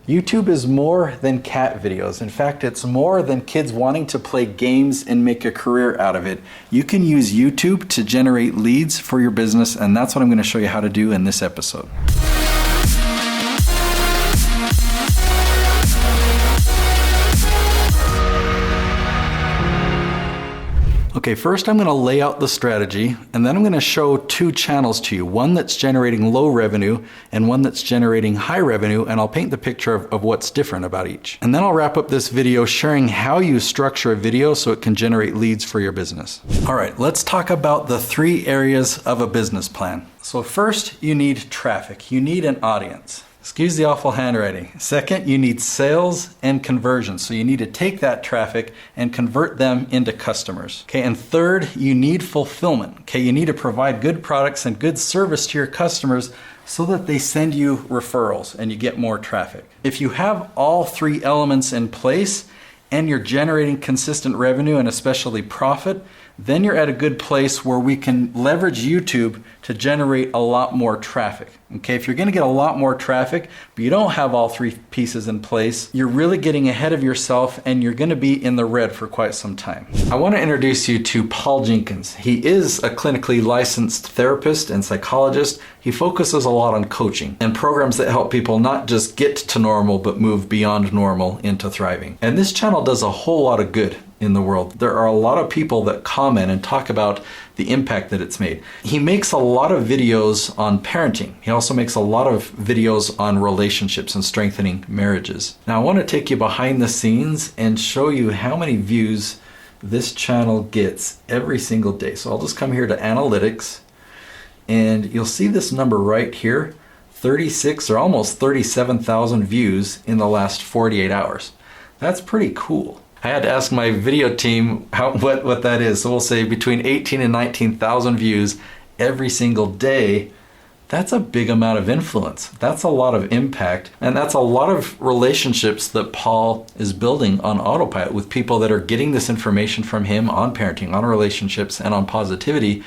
YouTube is more than cat videos. In fact, it's more than kids wanting to play games and make a career out of it. You can use YouTube to generate leads for your business, and that's what I'm going to show you how to do in this episode. Okay, first I'm going to lay out the strategy, and then I'm going to show two channels to you. One that's generating low revenue and one that's generating high revenue, and I'll paint the picture of what's different about each. And then I'll wrap up this video sharing how you structure a video so it can generate leads for your business. All right, let's talk about the three areas of a business plan. So first, you need traffic. You need an audience. Excuse the awful handwriting. Second, you need sales and conversion. So you need to take that traffic and convert them into customers. Okay, and third, you need fulfillment. Okay, you need to provide good products and good service to your customers so that they send you referrals and you get more traffic. If you have all three elements in place and you're generating consistent revenue and especially profit, then you're at a good place where we can leverage YouTube to generate a lot more traffic. Okay, if you're going to get a lot more traffic, but you don't have all three pieces in place, you're really getting ahead of yourself and you're going to be in the red for quite some time. I want to introduce you to Paul Jenkins. He is a clinically licensed therapist and psychologist. He focuses a lot on coaching and programs that help people not just get to normal, but move beyond normal into thriving. And this channel does a whole lot of good in the world. There are a lot of people that comment and talk about the impact that it's made. He makes a lot of videos on parenting. He also makes a lot of videos on relationships and strengthening marriages. Now I want to take you behind the scenes and show you how many views this channel gets every single day. So I'll just come here to analytics and you'll see this number right here, 36 or almost 37,000 views in the last 48 hours. That's pretty cool. I had to ask my video team what that is. So we'll say between 18 and 19,000 views every single day. That's a big amount of influence. That's a lot of impact. And that's a lot of relationships that Paul is building on autopilot with people that are getting this information from him on parenting, on relationships, and on positivity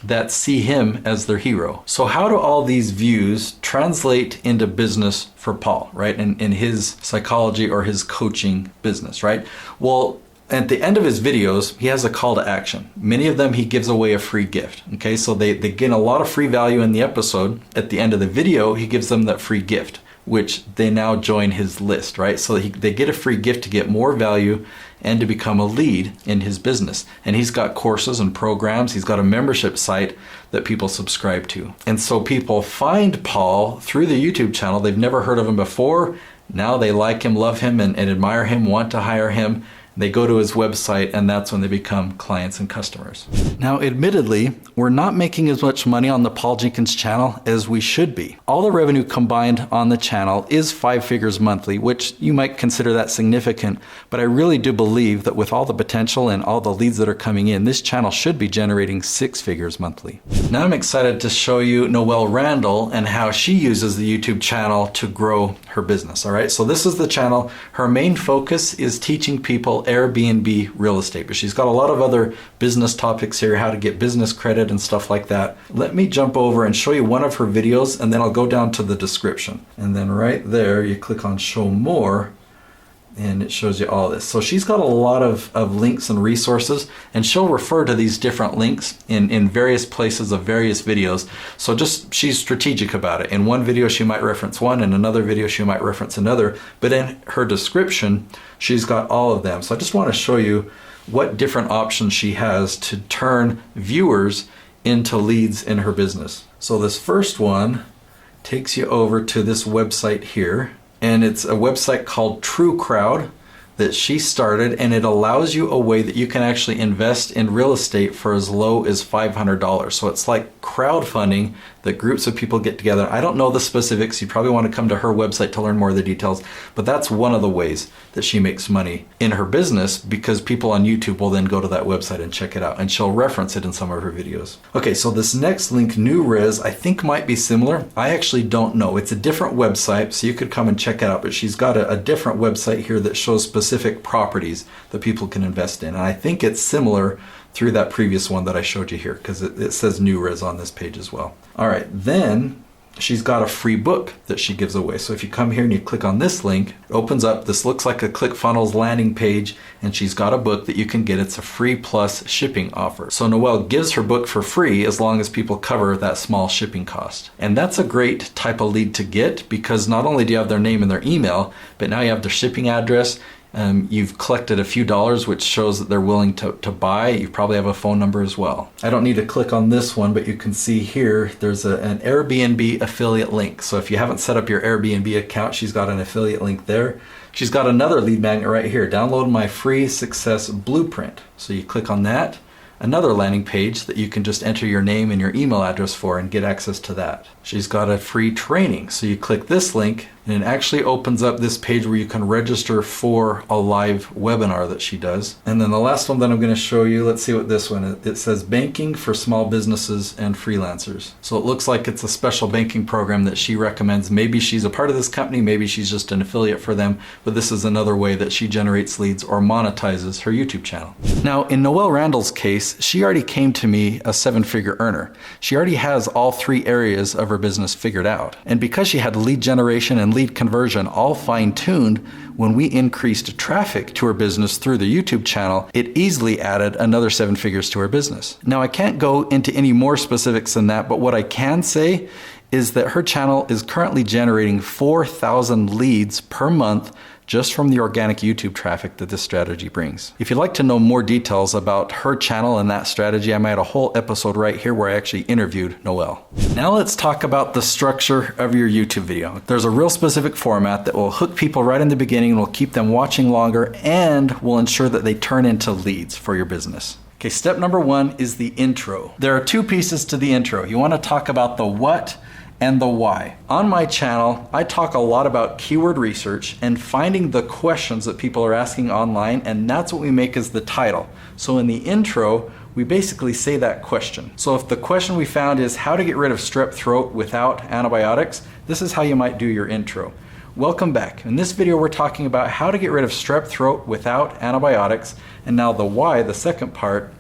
that see him as their hero. So how do all these views translate into business for Paul, right? In his psychology or his coaching business, right? Well, at the end of his videos, he has a call to action. Many of them, he gives away a free gift. Okay, so they gain a lot of free value in the episode. At the end of the video, he gives them that free gift, which they now join his list, right? So they get a free gift to get more value and to become a lead in his business. And he's got courses and programs. He's got a membership site that people subscribe to. And so people find Paul through the YouTube channel. They've never heard of him before. Now they like him, love him, and admire him, want to hire him. They go to his website, and that's when they become clients and customers. Now, admittedly, we're not making as much money on the Paul Jenkins channel as we should be. All the revenue combined on the channel is 5 figures monthly, which you might consider that significant, but I really do believe that with all the potential and all the leads that are coming in, this channel should be generating 6 figures monthly. Now I'm excited to show you Noelle Randall and how she uses the YouTube channel to grow her business, all right? So this is the channel. Her main focus is teaching people Airbnb real estate, but she's got a lot of other business topics here, how to get business credit and stuff like that. Let me jump over and show you one of her videos, and then I'll go down to the description. And then right there, you click on show more, and it shows you all this. So she's got a lot of links and resources, and she'll refer to these different links in various places of various videos. So just, she's strategic about it. In one video, she might reference one, in another video, she might reference another, but in her description, she's got all of them. So I just want to show you what different options she has to turn viewers into leads in her business. So this first one takes you over to this website here. And it's a website called True Crowd that she started, and it allows you a way that you can actually invest in real estate for as low as $500. So it's like crowdfunding that groups of people get together. I don't know the specifics. You probably want to come to her website to learn more of the details, but that's one of the ways that she makes money in her business, because people on YouTube will then go to that website and check it out, and she'll reference it in some of her videos. Okay, so this next link, New Res, I think might be similar. I actually don't know. It's a different website, so you could come and check it out, but she's got a different website here that shows specific properties that people can invest in. And I think it's similar through that previous one that I showed you here, because it says New Res on this page as well. All right, then she's got a free book that she gives away. So if you come here and you click on this link, it opens up, this looks like a ClickFunnels landing page, and she's got a book that you can get. It's a free plus shipping offer. So Noelle gives her book for free as long as people cover that small shipping cost. And that's a great type of lead to get, because not only do you have their name and their email, but now you have their shipping address. You've collected a few dollars, which shows that they're willing to buy. You probably have a phone number as well. I don't need to click on this one, but you can see here, there's an Airbnb affiliate link. So if you haven't set up your Airbnb account, she's got an affiliate link there. She's got another lead magnet right here. Download my free success blueprint. So you click on that, another landing page that you can just enter your name and your email address for and get access to that. She's got a free training. So you click this link and it actually opens up this page where you can register for a live webinar that she does. And then the last one that I'm going to show you, let's see what this one is. It says banking for small businesses and freelancers. So it looks like it's a special banking program that she recommends. Maybe she's a part of this company, maybe she's just an affiliate for them, but this is another way that she generates leads or monetizes her YouTube channel. Now in Noelle Randall's case, she already came to me a 7-figure earner. She already has all 3 areas of her business figured out. And because she had lead generation and lead conversion all fine-tuned, when we increased traffic to her business through the YouTube channel, it easily added another 7 figures to her business. Now I can't go into any more specifics than that, but what I can say is that her channel is currently generating 4,000 leads per month just from the organic YouTube traffic that this strategy brings. If you'd like to know more details about her channel and that strategy, I made a whole episode right here where I actually interviewed Noelle. Now let's talk about the structure of your YouTube video. There's a real specific format that will hook people right in the beginning and will keep them watching longer and will ensure that they turn into leads for your business. Okay, step number 1 is the intro. There are 2 pieces to the intro. You want to talk about the what and the why. On my channel, I talk a lot about keyword research and finding the questions that people are asking online, and that's what we make as the title. So in the intro, we basically say that question. So if the question we found is how to get rid of strep throat without antibiotics, this is how you might do your intro. Welcome back. In this video, we're talking about how to get rid of strep throat without antibiotics. And now the why, the second part.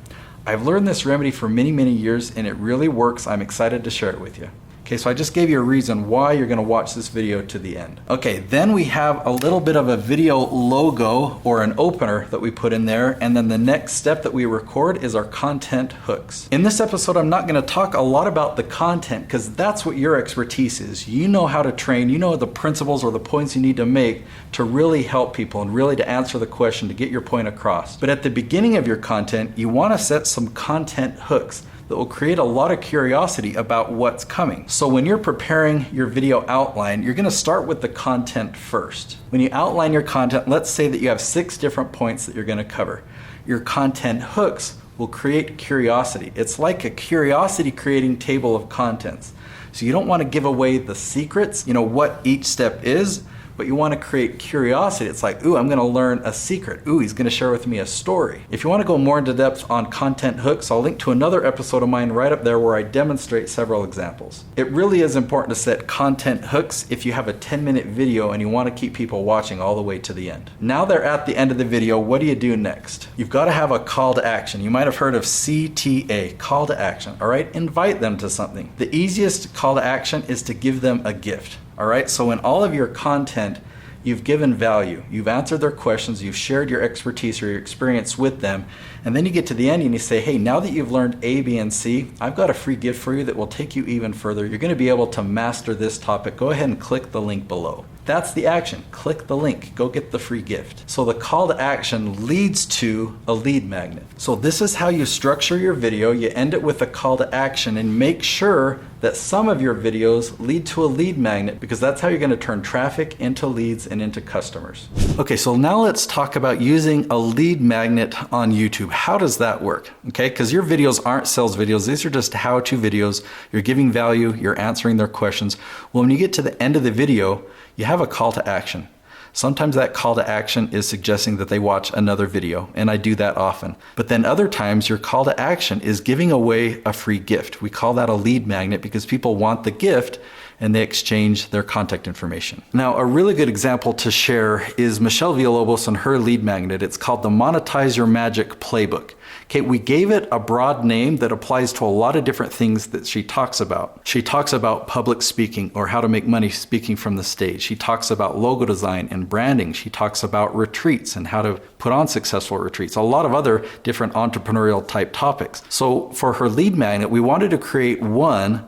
I've learned this remedy for many, many years and it really works. I'm excited to share it with you. Okay, so I just gave you a reason why you're going to watch this video to the end. Okay, then we have a little bit of a video logo or an opener that we put in there, and then the next step that we record is our content hooks. In this episode, I'm not going to talk a lot about the content because that's what your expertise is. You know how to train, you know the principles or the points you need to make to really help people and really to answer the question, to get your point across. But at the beginning of your content, you want to set some content hooks that will create a lot of curiosity about what's coming. So when you're preparing your video outline, you're gonna start with the content first. When you outline your content, let's say that you have 6 different points that you're gonna cover. Your content hooks will create curiosity. It's like a curiosity creating table of contents. So you don't wanna give away the secrets, what each step is, but you want to create curiosity. It's like, ooh, I'm going to learn a secret. Ooh, he's going to share with me a story. If you want to go more into depth on content hooks, I'll link to another episode of mine right up there where I demonstrate several examples. It really is important to set content hooks if you have a 10-minute video and you want to keep people watching all the way to the end. Now they're at the end of the video, what do you do next? You've got to have a call to action. You might have heard of CTA, call to action, all right? Invite them to something. The easiest call to action is to give them a gift. All right, so in all of your content, you've given value, you've answered their questions, you've shared your expertise or your experience with them, and then you get to the end and you say, hey, now that you've learned A, B, and C, I've got a free gift for you that will take you even further. You're going to be able to master this topic. Go ahead and click the link below. That's the action. Click the link. Go get the free gift. So the call to action leads to a lead magnet. So this is how you structure your video. You end it with a call to action and make sure that some of your videos lead to a lead magnet, because that's how you're going to turn traffic into leads and into customers. Okay, so now let's talk about using a lead magnet on YouTube. How does that work? Okay, because your videos aren't sales videos. These are just how-to videos. You're giving value. You're answering their questions. Well, when you get to the end of the video, you have a call to action. Sometimes that call to action is suggesting that they watch another video, and I do that often. But then other times your call to action is giving away a free gift. We call that a lead magnet because people want the gift and they exchange their contact information. Now, a really good example to share is Michelle Villalobos and her lead magnet. It's called the Monetize Your Magic Playbook. Okay, we gave it a broad name that applies to a lot of different things that she talks about. She talks about public speaking or how to make money speaking from the stage. She talks about logo design and branding. She talks about retreats and how to put on successful retreats. A lot of other different entrepreneurial type topics. So for her lead magnet, we wanted to create one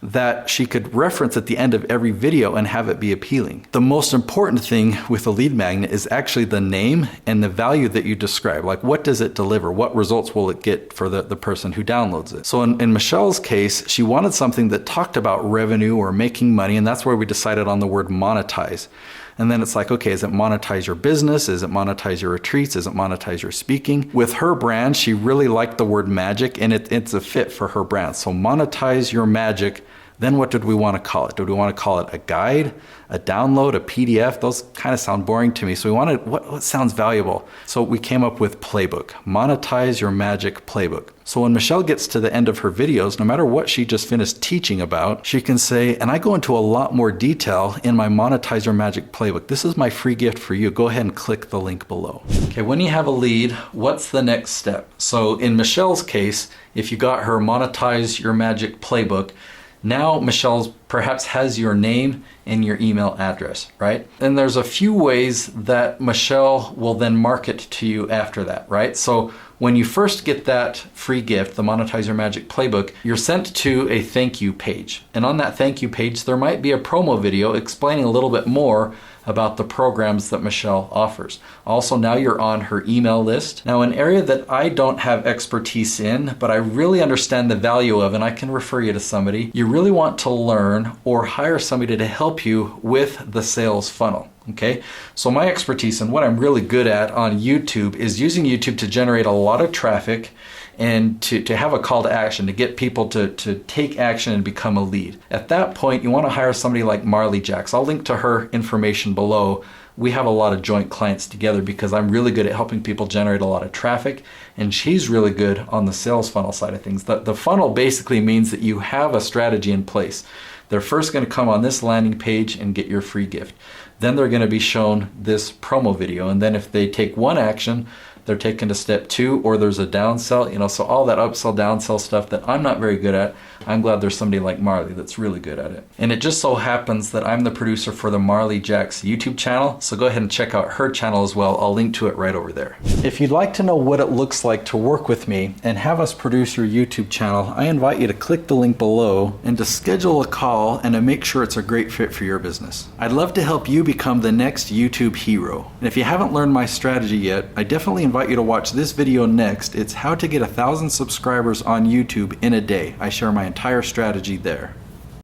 that she could reference at the end of every video and have it be appealing. The most important thing with a lead magnet is actually the name and the value that you describe. Like, what does it deliver? What results will it get for the person who downloads it? So in Michelle's case, she wanted something that talked about revenue or making money, and that's where we decided on the word monetize. And then it's like, okay, is it monetize your business? Is it monetize your retreats? Is it monetize your speaking? With her brand, she really liked the word magic, and it's a fit for her brand. So monetize your magic. Then what did we want to call it? Did we want to call it a guide, a download, a PDF? Those kind of sound boring to me. So we wanted what sounds valuable. So we came up with playbook, monetize your magic playbook. So when Michelle gets to the end of her videos, no matter what she just finished teaching about, she can say, and I go into a lot more detail in my monetize your magic playbook. This is my free gift for you. Go ahead and click the link below. Okay, when you have a lead, what's the next step? So in Michelle's case, if you got her monetize your magic playbook, now Michelle perhaps has your name and your email address, right? And there's a few ways that Michelle will then market to you after that, right? So when you first get that free gift, the Monetize Your Magic Playbook, you're sent to a thank you page. And on that thank you page, there might be a promo video explaining a little bit more about the programs that Michelle offers. Also, now you're on her email list. Now, an area that I don't have expertise in, but I really understand the value of, and I can refer you to somebody, you really want to learn or hire somebody to help you with the sales funnel. Okay, so my expertise and what I'm really good at on YouTube is using YouTube to generate a lot of traffic and to have a call to action, to get people to take action and become a lead. At that point, you want to hire somebody like Marley Jaxx. I'll link to her information below. We have a lot of joint clients together because I'm really good at helping people generate a lot of traffic, and she's really good on the sales funnel side of things. The funnel basically means that you have a strategy in place. They're first going to come on this landing page and get your free gift. Then they're going to be shown this promo video, and then if they take one action, they're taken to step 2, or there's a downsell, so all that upsell, downsell stuff that I'm not very good at, I'm glad there's somebody like Marley that's really good at it. And it just so happens that I'm the producer for the Marley Jaxx YouTube channel, so go ahead and check out her channel as well. I'll link to it right over there. If you'd like to know what it looks like to work with me and have us produce your YouTube channel, I invite you to click the link below and to schedule a call and to make sure it's a great fit for your business. I'd love to help you become the next YouTube hero. And if you haven't learned my strategy yet, I definitely invite you to watch this video next. It's how to get 1,000 subscribers on YouTube in a day. I share my entire strategy there.